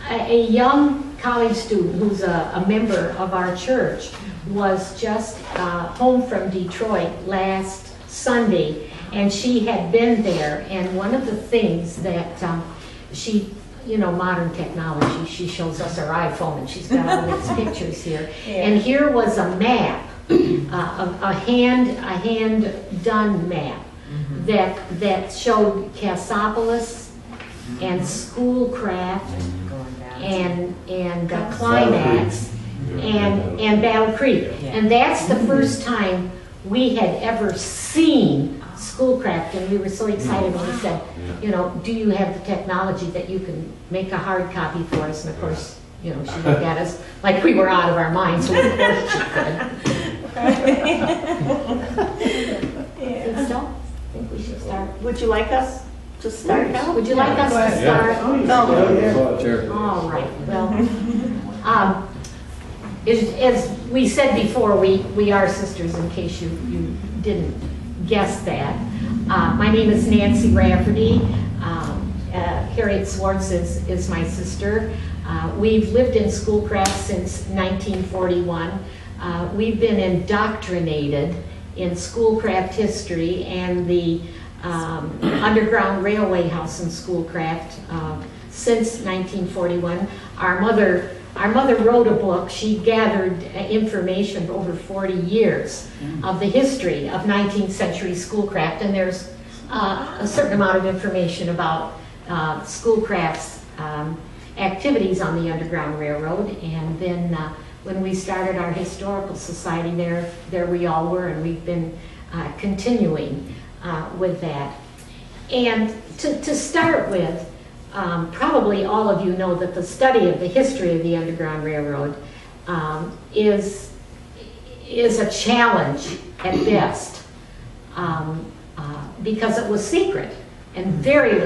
a young college student who's a member of our church was just home from Detroit last Sunday, and she had been there, and one of the things that she, you know, modern technology, she shows us her iPhone and she's got all these pictures here. Yeah. And here was a map, a hand-done map that showed Cassopolis and Schoolcraft and Climax and Battle Creek. And that's the first time we had ever seen Schoolcraft, and we were so excited when we said, you know, do you have the technology that you can make a hard copy for us? And of course, you know, she looked at us like we were out of our minds, so of course she could. So, I think we should start. Would you like us to start now? Would you like us to start? Sure. All right. Well, as we said before, we are sisters, in case you didn't guess that. My name is Nancy Rafferty. Harriet Swartz is my sister. We've lived in Schoolcraft since 1941. We've been indoctrinated in Schoolcraft history and the Underground Railway House in Schoolcraft since 1941. Our mother wrote a book. She gathered information for over 40 years of the history of 19th century Schoolcraft, and there's a certain amount of information about Schoolcraft's activities on the Underground Railroad. And then when we started our historical society, there we all were, and we've been continuing with that. And to start with, probably all of you know that the study of the history of the Underground Railroad is a challenge at best, because it was secret and very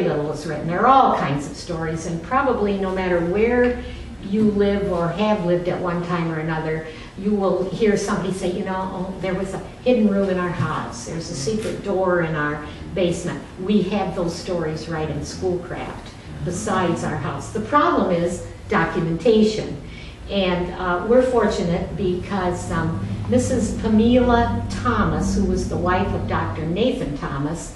little was written. There are all kinds of stories, and probably no matter where you live or have lived at one time or another, you will hear somebody say, you know, oh, there was a hidden room in our house, there's a secret door in our basement. We have those stories right in Schoolcraft besides our house. The problem is documentation, and we're fortunate because Mrs. Pamela Thomas, who was the wife of Dr. Nathan Thomas,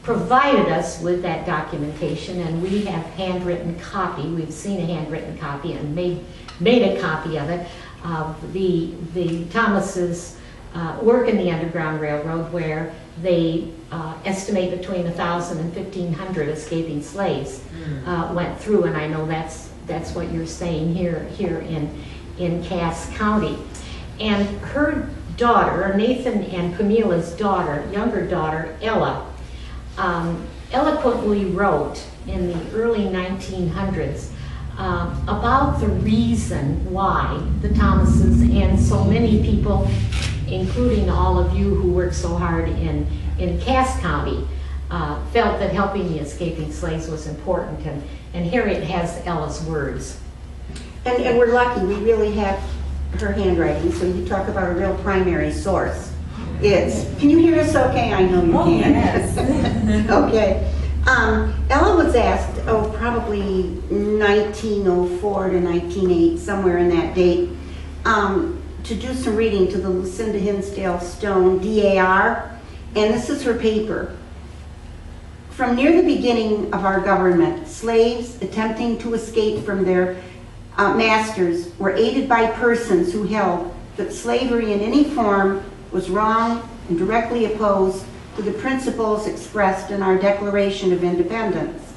provided us with that documentation, and we have handwritten copy. We've seen a handwritten copy and made a copy of it, of the Thomases' work in the Underground Railroad, where they estimate between 1,000 and 1,500 escaping slaves went through, and I know that's what you're saying here in Cass County. And her daughter, Nathan and Pamela's daughter, younger daughter, Ella, eloquently wrote in the early 1900s about the reason why the Thomases and so many people, including all of you who work so hard in Cass County, felt that helping the escaping slaves was important. And Harriet has Ella's words. And we're lucky, we really have her handwriting, so you talk about a real primary source. Can you hear us okay? I know you can. Yes. Okay. Ella was asked, probably 1904 to 1908, somewhere in that date, to do some reading to the Lucinda Hinsdale Stone DAR, and this is her paper. From near the beginning of our government, slaves attempting to escape from their masters were aided by persons who held that slavery in any form was wrong and directly opposed to the principles expressed in our Declaration of Independence,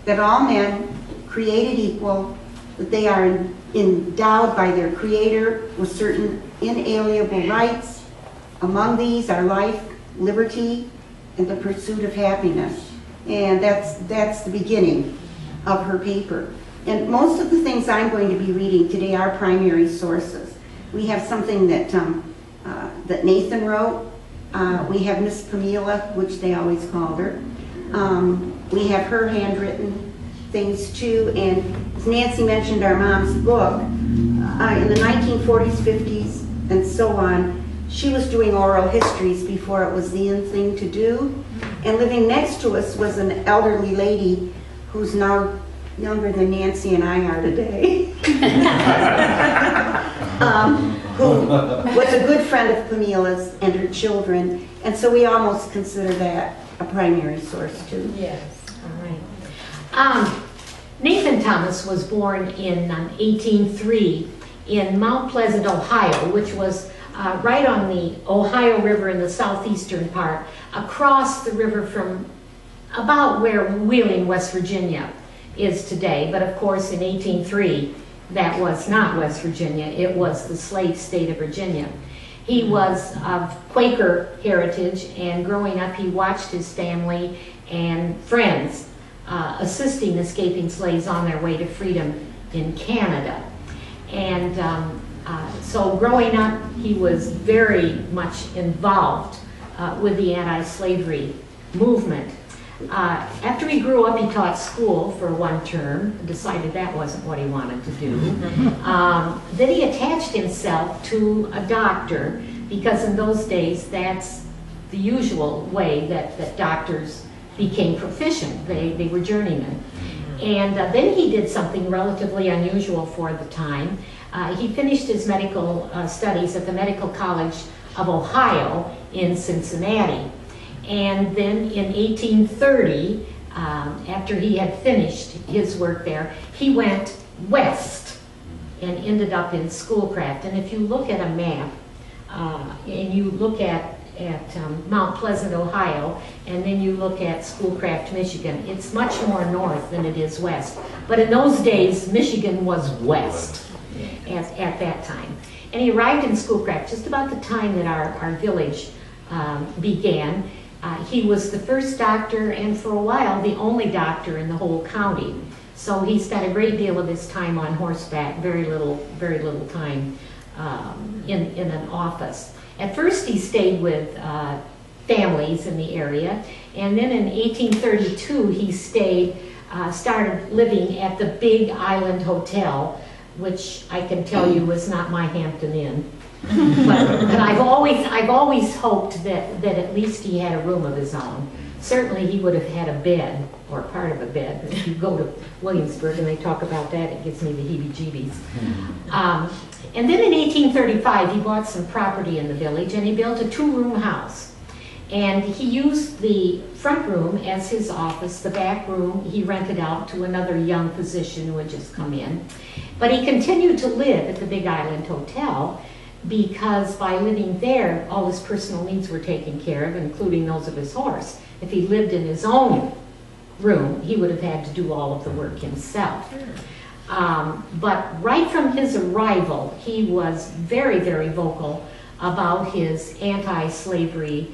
that all men created equal, that they are endowed by their Creator with certain inalienable rights. Among these are life, liberty, and the pursuit of happiness. And that's the beginning of her paper. And most of the things I'm going to be reading today are primary sources. We have something that Nathan wrote. We have Miss Pamela, which they always called her. We have her handwritten things too. And as Nancy mentioned, our mom's book, in the 1940s, 50s, and so on, she was doing oral histories before it was the in thing to do. And living next to us was an elderly lady who's now younger than Nancy and I are today, who was a good friend of Pamela's and her children, and so we almost consider that a primary source too. Yes, all right. Nathan Thomas was born in 1803 in Mount Pleasant, Ohio, which was right on the Ohio River in the southeastern part, across the river from about where Wheeling, West Virginia is today. But of course in 1803, that was not West Virginia, it was the slave state of Virginia. He was of Quaker heritage, and growing up he watched his family and friends assisting escaping slaves on their way to freedom in Canada. And so growing up, he was very much involved with the anti-slavery movement. After he grew up, he taught school for one term, decided that wasn't what he wanted to do. Then he attached himself to a doctor, because in those days, that's the usual way that doctors became proficient. They were journeymen. And then he did something relatively unusual for the time. He finished his medical studies at the Medical College of Ohio in Cincinnati. And then in 1830, after he had finished his work there, he went west and ended up in Schoolcraft. And if you look at a map, and you look at Mount Pleasant, Ohio, and then you look at Schoolcraft, Michigan, it's much more north than it is west. But in those days, Michigan was west at that time. And he arrived in Schoolcraft just about the time that our village began. He was the first doctor, and for a while the only doctor in the whole county. So he spent a great deal of his time on horseback, very little time in an office. At first he stayed with families in the area, and then in 1832 he started living at the Big Island Hotel, which I can tell you was not my Hampton Inn. but I've always hoped that at least he had a room of his own. Certainly he would have had a bed, or part of a bed. If you go to Williamsburg and they talk about that, it gives me the heebie-jeebies. And then in 1835 he bought some property in the village, and he built a 2-room house. And he used the front room as his office. The back room he rented out to another young physician who had just come in. But he continued to live at the Big Island Hotel, because by living there, all his personal needs were taken care of, including those of his horse. If he lived in his own room, he would have had to do all of the work himself. But right from his arrival, he was very, very vocal about his anti-slavery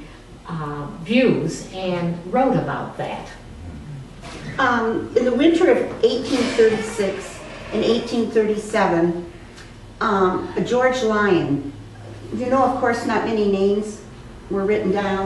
views and wrote about that. In the winter of 1836 and 1837, George Lyon, you know, of course, not many names were written down.